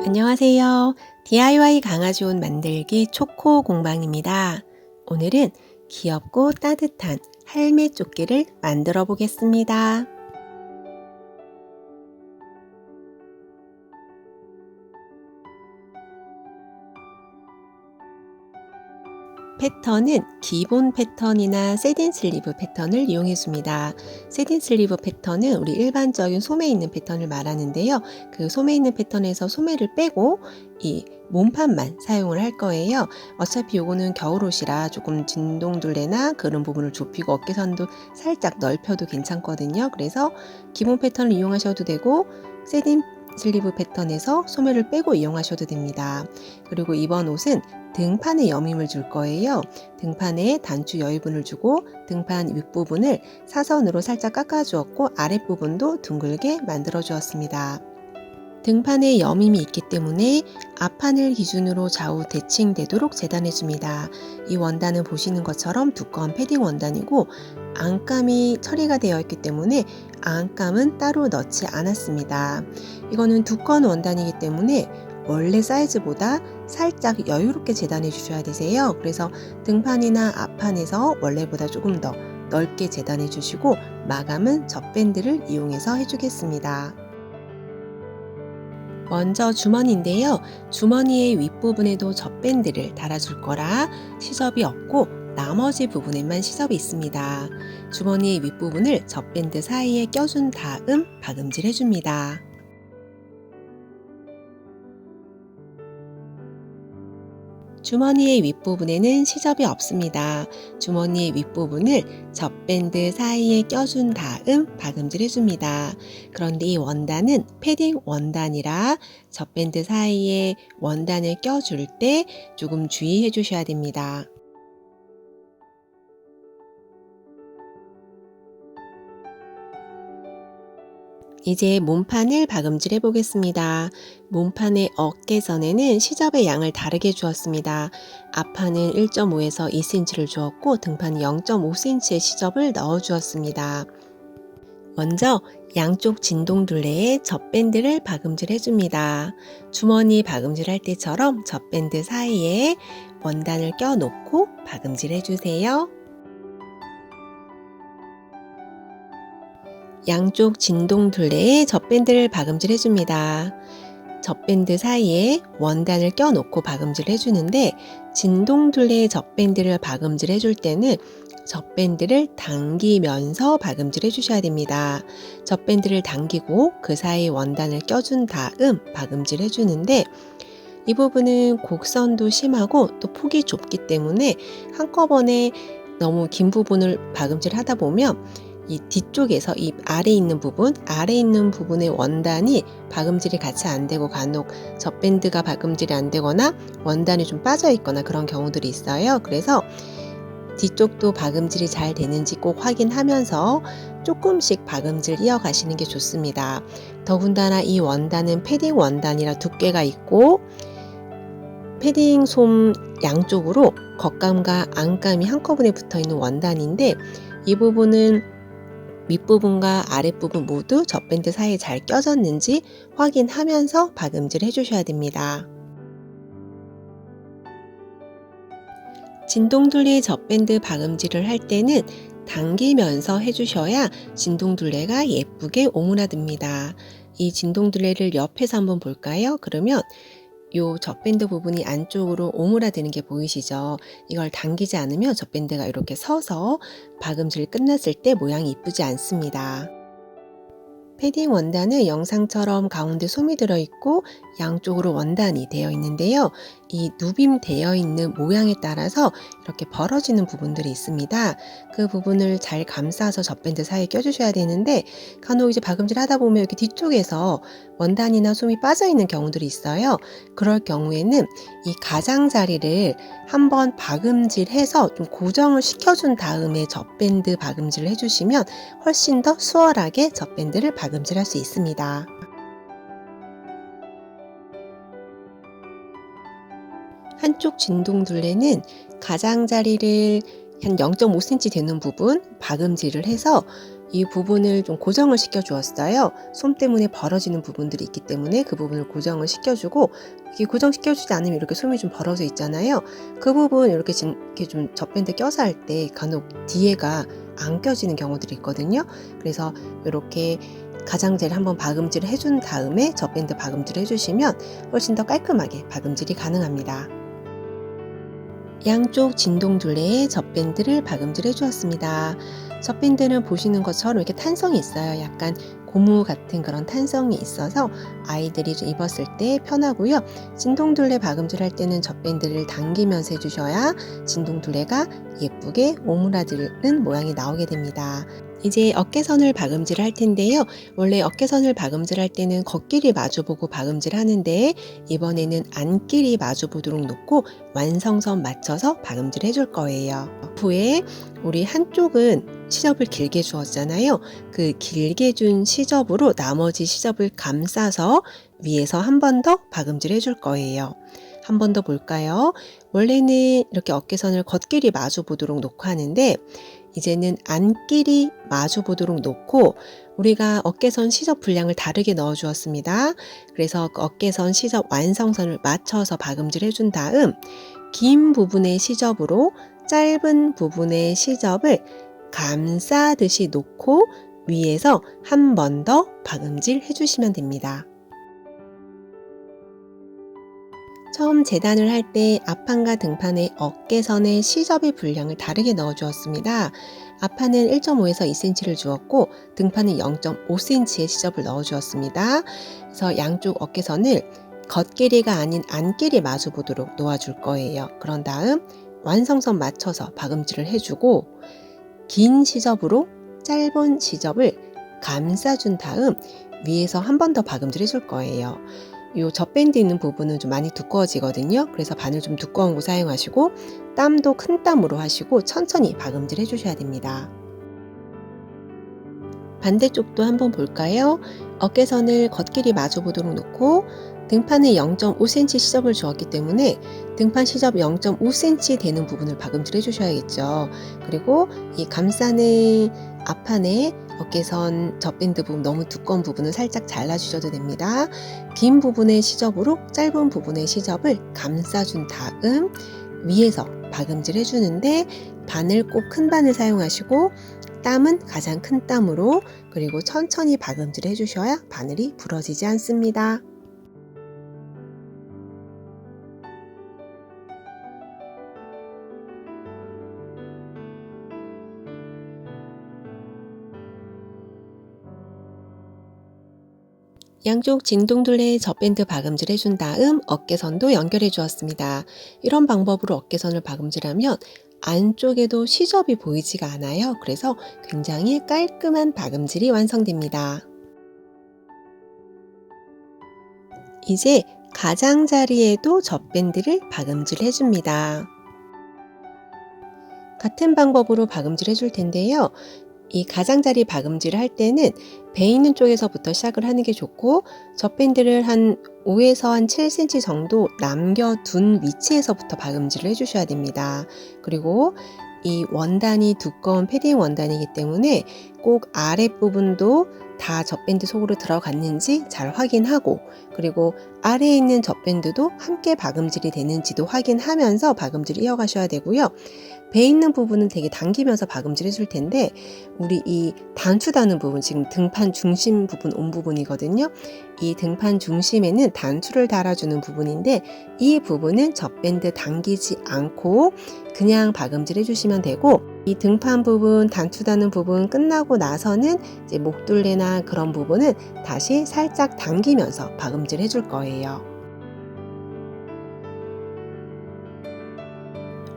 안녕하세요. DIY 강아지 옷 만들기 초코 공방입니다. 오늘은 귀엽고 따뜻한 할매 조끼를 만들어 보겠습니다. 패턴은 기본 패턴이나 세딘 슬리브 패턴을 이용해 줍니다. 세딘 슬리브 패턴은 우리 일반적인 소매 있는 패턴을 말하는데요. 그 소매 있는 패턴에서 소매를 빼고 이 몸판만 사용을 할 거예요. 어차피 요거는 겨울옷이라 조금 진동둘레나 그런 부분을 좁히고 어깨선도 살짝 넓혀도 괜찮거든요. 그래서 기본 패턴을 이용하셔도 되고 세딘 슬리브 패턴에서 소매를 빼고 이용하셔도 됩니다. 그리고 이번 옷은 등판에 여밈을 줄 거예요. 등판에 단추 여유분을 주고 등판 윗부분을 사선으로 살짝 깎아 주었고 아랫부분도 둥글게 만들어 주었습니다. 등판에 여밈이 있기 때문에 앞판을 기준으로 좌우 대칭되도록 재단해 줍니다. 이 원단은 보시는 것처럼 두꺼운 패딩 원단이고 안감이 처리가 되어 있기 때문에 안감은 따로 넣지 않았습니다. 이거는 두꺼운 원단이기 때문에 원래 사이즈보다 살짝 여유롭게 재단해 주셔야 되세요. 그래서 등판이나 앞판에서 원래보다 조금 더 넓게 재단해 주시고 마감은 젖밴드를 이용해서 해주겠습니다. 먼저 주머니인데요. 주머니의 윗부분에도 젖밴드를 달아줄 거라 시접이 없고 나머지 부분에만 시접이 있습니다. 주머니의 윗부분을 젖밴드 사이에 껴준 다음 박음질 해줍니다. 주머니의 윗부분에는 시접이 없습니다. 주머니의 윗부분을 젖밴드 사이에 껴준 다음 박음질 해줍니다. 그런데 이 원단은 패딩 원단이라 젖밴드 사이에 원단을 껴줄 때 조금 주의해 주셔야 됩니다. 이제 몸판을 박음질 해보겠습니다. 몸판의 어깨선에는 시접의 양을 다르게 주었습니다. 앞판은 1.5에서 2cm를 주었고 등판은 0.5cm의 시접을 넣어 주었습니다. 먼저 양쪽 진동둘레에 젖밴드를 박음질 해줍니다. 주머니 박음질 할 때처럼 젖밴드 사이에 원단을 껴놓고 박음질 해주세요. 양쪽 진동둘레에 젖밴드를 박음질 해줍니다. 젖밴드 사이에 원단을 껴놓고 박음질 해주는데 진동둘레에 젖밴드를 박음질 해줄 때는 젖밴드를 당기면서 박음질 해주셔야 됩니다. 젖밴드를 당기고 그 사이에 원단을 껴준 다음 박음질 해주는데 이 부분은 곡선도 심하고 또 폭이 좁기 때문에 한꺼번에 너무 긴 부분을 박음질 하다 보면 이 뒤쪽에서 이 아래 있는 부분의 원단이 박음질이 같이 안 되고 간혹 젖밴드가 박음질이 안 되거나 원단이 좀 빠져 있거나 그런 경우들이 있어요. 그래서 뒤쪽도 박음질이 잘 되는지 꼭 확인하면서 조금씩 박음질 이어가시는 게 좋습니다. 더군다나 이 원단은 패딩 원단이라 두께가 있고 패딩 솜 양쪽으로 겉감과 안감이 한꺼번에 붙어 있는 원단인데 이 부분은 윗부분과 아랫부분 모두 젖밴드 사이에 잘 껴졌는지 확인하면서 박음질 해주셔야 됩니다. 진동둘레 젖밴드 박음질을 할 때는 당기면서 해주셔야 진동둘레가 예쁘게 오므라듭니다. 이 진동둘레를 옆에서 한번 볼까요? 그러면 요 젖밴드 부분이 안쪽으로 오므라드는 게 보이시죠? 이걸 당기지 않으면 젖밴드가 이렇게 서서 박음질 끝났을 때 모양이 이쁘지 않습니다. 패딩 원단은 영상처럼 가운데 솜이 들어있고 양쪽으로 원단이 되어 있는데요. 이 누빔 되어 있는 모양에 따라서 이렇게 벌어지는 부분들이 있습니다. 그 부분을 잘 감싸서 젖밴드 사이에 껴주셔야 되는데 간혹 이제 박음질 하다 보면 이렇게 뒤쪽에서 원단이나 솜이 빠져 있는 경우들이 있어요. 그럴 경우에는 이 가장자리를 한번 박음질해서 좀 고정을 시켜준 다음에 젖밴드 박음질을 해주시면 훨씬 더 수월하게 젖밴드를 박음질할 수 있습니다. 한쪽 진동둘레는 가장자리를 한 0.5cm 되는 부분 박음질을 해서 이 부분을 좀 고정을 시켜 주었어요. 솜 때문에 벌어지는 부분들이 있기 때문에 그 부분을 고정을 시켜주고, 이게 고정시켜 주지 않으면 이렇게 솜이 좀 벌어져 있잖아요. 그 부분 이렇게 좀 젖밴드 껴서 할 때 간혹 뒤에가 안 껴지는 경우들이 있거든요. 그래서 이렇게 가장제를 한번 박음질을 해준 다음에 젖밴드 박음질을 해주시면 훨씬 더 깔끔하게 박음질이 가능합니다. 양쪽 진동둘레에 젖밴드를 박음질해 주었습니다. 젖밴드는 보시는 것처럼 이렇게 탄성이 있어요. 약간 고무 같은 그런 탄성이 있어서 아이들이 좀 입었을 때 편하고요. 진동둘레 박음질 할 때는 젖밴드를 당기면서 해주셔야 진동둘레가 예쁘게 오므라드는 모양이 나오게 됩니다. 이제 어깨선을 박음질 할 텐데요. 원래 어깨선을 박음질 할 때는 겉길이 마주보고 박음질 하는데, 이번에는 안길이 마주보도록 놓고 완성선 맞춰서 박음질 해줄 거예요. 후에 우리 한쪽은 시접을 길게 주었잖아요. 그 길게 준 시접으로 나머지 시접을 감싸서 위에서 한 번 더 박음질 해줄 거예요. 한 번 더 볼까요? 원래는 이렇게 어깨선을 겉길이 마주 보도록 놓고 하는데, 이제는 안길이 마주 보도록 놓고 우리가 어깨선 시접 분량을 다르게 넣어 주었습니다. 그래서 그 어깨선 시접 완성선을 맞춰서 박음질 해준 다음, 긴 부분의 시접으로 짧은 부분의 시접을 감싸듯이 놓고 위에서 한 번 더 박음질 해주시면 됩니다. 처음 재단을 할 때 앞판과 등판의 어깨선의 시접의 분량을 다르게 넣어 주었습니다. 앞판은 1.5에서 2cm를 주었고 등판은 0.5cm의 시접을 넣어 주었습니다. 그래서 양쪽 어깨선을 겉길이가 아닌 안길이 마주 보도록 놓아줄 거예요. 그런 다음 완성선 맞춰서 박음질을 해주고, 긴 시접으로 짧은 시접을 감싸준 다음 위에서 한 번 더 박음질 해줄 거예요. 이 젖밴드 있는 부분은 좀 많이 두꺼워지거든요. 그래서 바늘 좀 두꺼운 거 사용하시고 땀도 큰 땀으로 하시고 천천히 박음질 해주셔야 됩니다. 반대쪽도 한번 볼까요? 어깨선을 겉길이 마주 보도록 놓고 등판에 0.5cm 시접을 주었기 때문에 등판 시접 0.5cm 되는 부분을 박음질 해주셔야겠죠. 그리고 이 감싸는 앞판에 어깨선 젖밴드 부분 너무 두꺼운 부분은 살짝 잘라주셔도 됩니다. 긴 부분의 시접으로 짧은 부분의 시접을 감싸준 다음 위에서 박음질 해주는데, 바늘 꼭 큰 바늘 사용하시고 땀은 가장 큰 땀으로, 그리고 천천히 박음질 해주셔야 바늘이 부러지지 않습니다. 양쪽 진동둘레에 젖밴드 박음질 해준 다음 어깨선도 연결해 주었습니다. 이런 방법으로 어깨선을 박음질하면 안쪽에도 시접이 보이지가 않아요. 그래서 굉장히 깔끔한 박음질이 완성됩니다. 이제 가장자리에도 젖밴드를 박음질 해줍니다. 같은 방법으로 박음질 해줄 텐데요. 이 가장자리 박음질을 할 때는 배 있는 쪽에서부터 시작을 하는 게 좋고, 젖밴드를 한 5에서 한 7cm 정도 남겨둔 위치에서부터 박음질을 해주셔야 됩니다. 그리고 이 원단이 두꺼운 패딩 원단이기 때문에 꼭 아랫부분도 다 젖밴드 속으로 들어갔는지 잘 확인하고, 그리고 아래에 있는 젖밴드도 함께 박음질이 되는지도 확인하면서 박음질을 이어가셔야 되고요. 배 있는 부분은 되게 당기면서 박음질 해줄 텐데, 우리 이 단추 다는 부분, 지금 등판 중심 부분 온 부분이거든요. 이 등판 중심에는 단추를 달아주는 부분인데, 이 부분은 젖밴드 당기지 않고 그냥 박음질 해주시면 되고, 이 등판 부분, 단추 다는 부분 끝나고 나서는 이제 목둘레나 그런 부분은 다시 살짝 당기면서 박음질 해줄 거예요.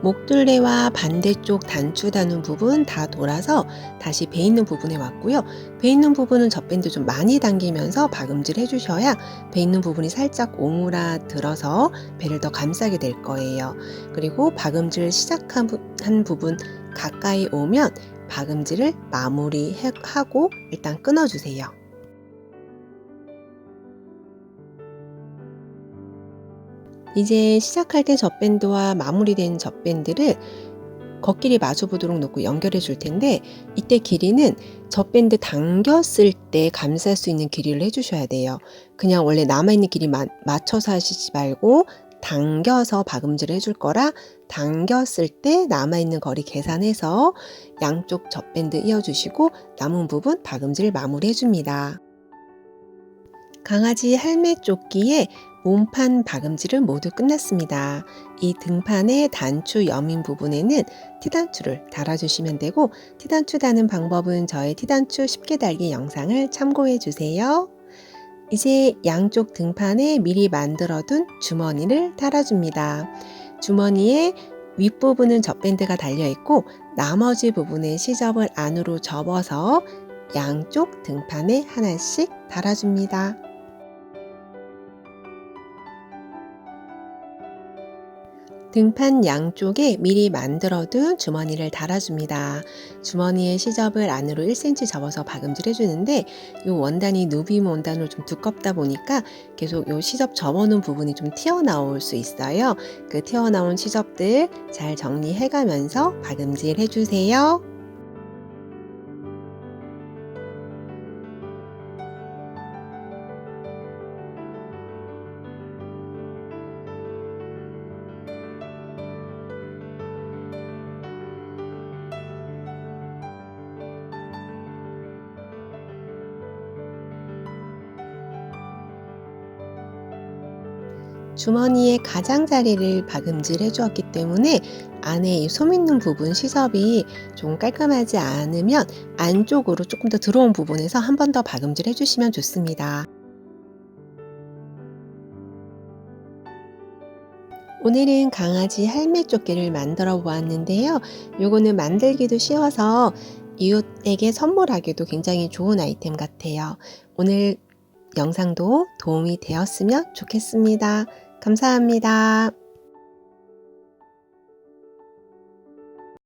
목둘레와 반대쪽 단추 다는 부분 다 돌아서 다시 배 있는 부분에 왔고요. 배 있는 부분은 젖밴드 좀 많이 당기면서 박음질 해주셔야 배 있는 부분이 살짝 오므라들어서 배를 더 감싸게 될 거예요. 그리고 박음질 시작한 부분 가까이 오면 박음질을 마무리하고 일단 끊어주세요. 이제 시작할 때 젖밴드와 마무리된 젖밴드를 겉길이 마주보도록 놓고 연결해 줄 텐데, 이때 길이는 젖밴드 당겼을 때 감쌀 수 있는 길이를 해주셔야 돼요. 그냥 원래 남아있는 길이 맞춰서 하시지 말고 당겨서 박음질을 해줄 거라, 당겼을 때 남아있는 거리 계산해서 양쪽 젖밴드 이어주시고 남은 부분 박음질 마무리 해줍니다. 강아지 할매 조끼에 몸판 박음질은 모두 끝났습니다. 이 등판의 단추 여민 부분에는 티단추를 달아주시면 되고, 티단추 다는 방법은 저의 티단추 쉽게 달기 영상을 참고해 주세요. 이제 양쪽 등판에 미리 만들어둔 주머니를 달아줍니다. 주머니의 윗부분은 젖밴드가 달려있고 나머지 부분에 시접을 안으로 접어서 양쪽 등판에 하나씩 달아줍니다. 등판 양쪽에 미리 만들어둔 주머니를 달아줍니다. 주머니의 시접을 안으로 1cm 접어서 박음질 해주는데, 이 원단이 누비움 원단으로 좀 두껍다 보니까 계속 이 시접 접어놓은 부분이 좀 튀어나올 수 있어요. 그 튀어나온 시접들 잘 정리해가면서 박음질 해주세요. 주머니의 가장자리를 박음질 해주었기 때문에 안에 이 솜 있는 부분 시접이 좀 깔끔하지 않으면 안쪽으로 조금 더 들어온 부분에서 한 번 더 박음질 해주시면 좋습니다. 오늘은 강아지 할매 조끼를 만들어 보았는데요. 요거는 만들기도 쉬워서 이웃에게 선물하기도 굉장히 좋은 아이템 같아요. 오늘 영상도 도움이 되었으면 좋겠습니다. 감사합니다.